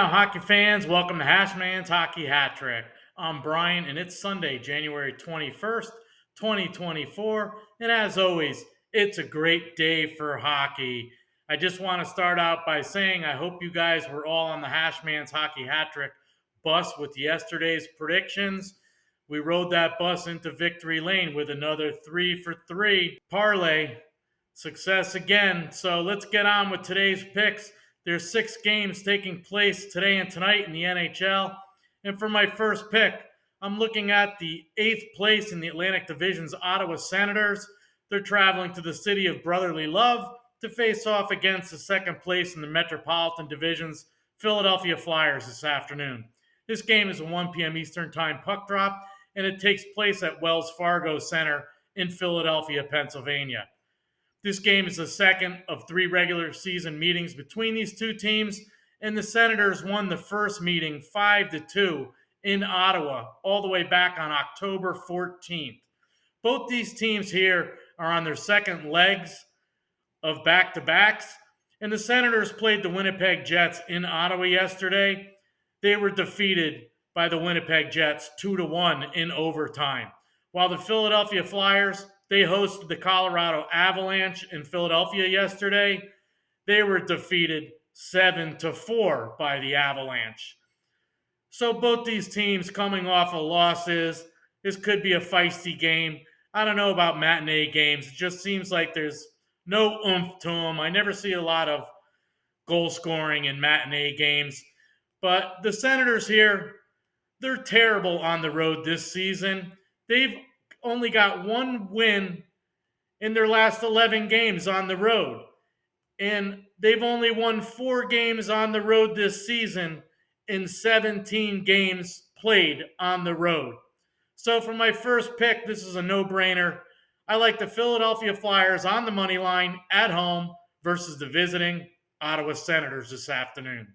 now, hockey fans. Welcome to Hashmans Hockey Hat-trick. I'm Brian, and it's Sunday, January 21st, 2024. And as always, it's a great day for hockey. I just want to start out by saying I hope you guys were all on the Hashmans Hockey Hat-trick bus with yesterday's predictions. We rode that bus into victory lane with another 3-for-3 parlay. Success again. So let's get on with today's picks. There's 6 games taking place today and tonight in the NHL. And for my first pick, I'm looking at the 8th place in the Atlantic Division's Ottawa Senators. They're traveling to the city of brotherly love to face off against the 2nd place in the Metropolitan Division's Philadelphia Flyers this afternoon. This game is a 1 p.m. Eastern Time puck drop, and it takes place at Wells Fargo Center in Philadelphia, Pennsylvania. This game is the second of 3 regular season meetings between these two teams, and the Senators won the first meeting 5-2 in Ottawa all the way back on October 14th. Both these teams here are on their second legs of back-to-backs, and the Senators played the Winnipeg Jets in Ottawa yesterday. They were defeated by the Winnipeg Jets 2-1 in overtime, while the Philadelphia Flyers, they hosted the Colorado Avalanche in Philadelphia yesterday. They were defeated 7-4 by the Avalanche. So both these teams coming off of losses. This could be a feisty game. I don't know about matinee games. It just seems like there's no oomph to them. I never see a lot of goal scoring in matinee games. But the Senators here, they're terrible on the road this season. They've only got 1 win in their last 11 games on the road. And they've only won 4 games on the road this season in 17 games played on the road. So for my first pick, this is a no-brainer. I like the Philadelphia Flyers on the money line at home versus the visiting Ottawa Senators this afternoon.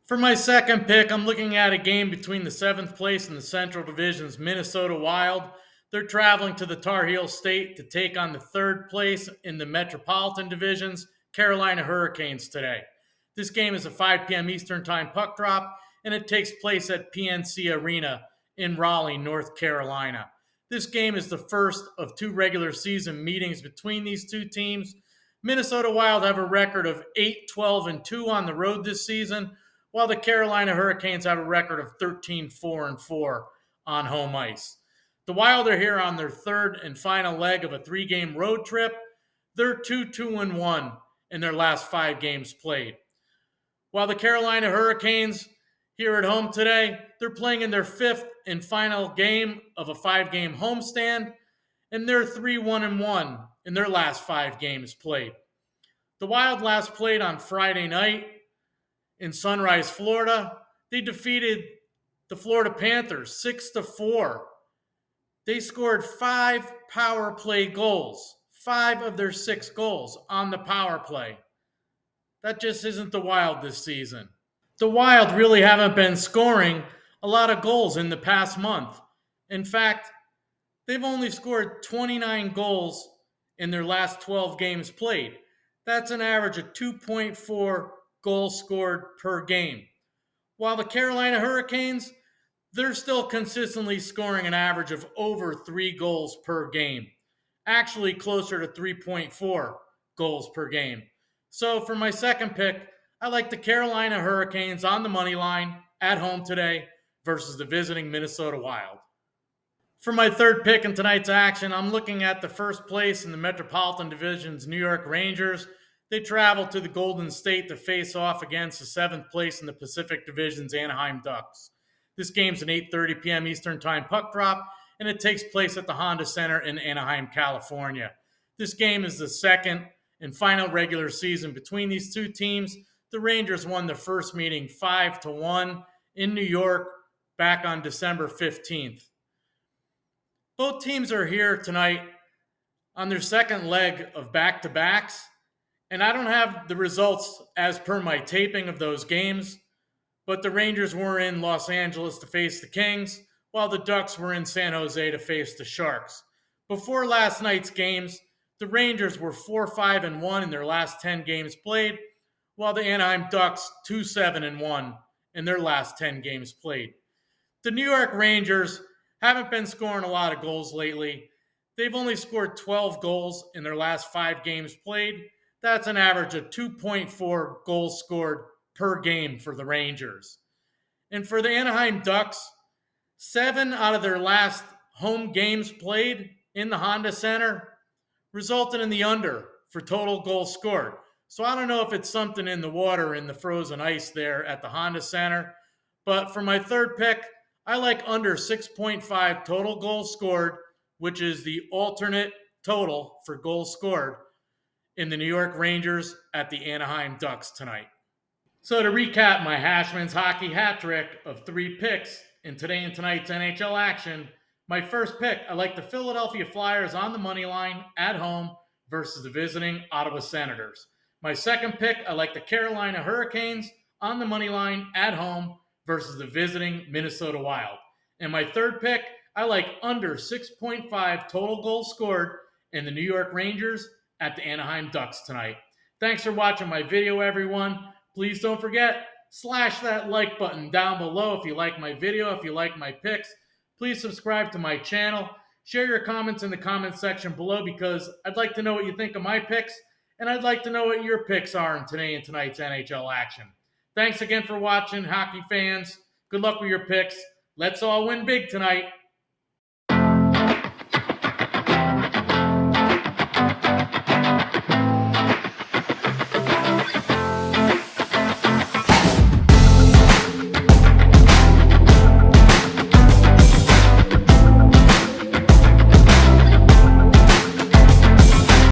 For my second pick, I'm looking at a game between the 7th place in the Central Division's Minnesota Wild. They're traveling to the Tar Heel State to take on the 3rd place in the Metropolitan Division's Carolina Hurricanes today. This game is a 5 p.m. Eastern Time puck drop, and it takes place at PNC Arena in Raleigh, North Carolina. This game is the first of 2 regular season meetings between these two teams. Minnesota Wild have a record of 8-12-2 on the road this season, while the Carolina Hurricanes have a record of 13-4-4 on home ice. The Wild are here on their 3rd and final leg of a 3-game road trip. They're 2-2-1 in their last 5 games played. While the Carolina Hurricanes here at home today, they're playing in their 5th and final game of a 5-game homestand, and they're 3-1-1 in their last 5 games played. The Wild last played on Friday night in Sunrise, Florida. They defeated the Florida Panthers 6-4. They scored 5 power play goals, 5 of their 6 goals on the power play. That just isn't the Wild this season. The Wild really haven't been scoring a lot of goals in the past month. In fact, they've only scored 29 goals in their last 12 games played. That's an average of 2.4 goals scored per game. While the Carolina Hurricanes, they're still consistently scoring an average of over 3 goals per game. Actually closer to 3.4 goals per game. So for my second pick, I like the Carolina Hurricanes on the money line at home today versus the visiting Minnesota Wild. For my third pick in tonight's action, I'm looking at the 1st place in the Metropolitan Division's New York Rangers. They travel to the Golden State to face off against the 7th place in the Pacific Division's Anaheim Ducks. This game's an 8:30 p.m. Eastern Time puck drop, and it takes place at the Honda Center in Anaheim, California. This game is the 2nd and final regular season between these two teams. The Rangers won the first meeting 5-1 in New York back on December 15th. Both teams are here tonight on their second leg of back-to-backs, and I don't have the results as per my taping of those games, but the Rangers were in Los Angeles to face the Kings, while the Ducks were in San Jose to face the Sharks. Before last night's games, the Rangers were 4-5-1 in their last 10 games played, while the Anaheim Ducks 2-7-1 in their last 10 games played. The New York Rangers haven't been scoring a lot of goals lately. They've only scored 12 goals in their last 5 games played. That's an average of 2.4 goals scored per game for the Rangers. And for the Anaheim Ducks, 7 out of their last home games played in the Honda Center resulted in the under for total goals scored. So I don't know if it's something in the water in the frozen ice there at the Honda Center. But for my third pick, I like under 6.5 total goals scored, which is the alternate total for goals scored in the New York Rangers at the Anaheim Ducks tonight. So to recap my Hashmans Hockey Hat-trick of 3 picks in today and tonight's NHL action, my first pick, I like the Philadelphia Flyers on the money line at home versus the visiting Ottawa Senators. My second pick, I like the Carolina Hurricanes on the money line at home versus the visiting Minnesota Wild. And my third pick, I like under 6.5 total goals scored in the New York Rangers at the Anaheim Ducks tonight. Thanks for watching my video, everyone. Please don't forget, slash that like button down below if you like my video, if you like my picks. Please subscribe to my channel. Share your comments in the comments section below because I'd like to know what you think of my picks, and I'd like to know what your picks are in today and tonight's NHL action. Thanks again for watching, hockey fans. Good luck with your picks. Let's all win big tonight.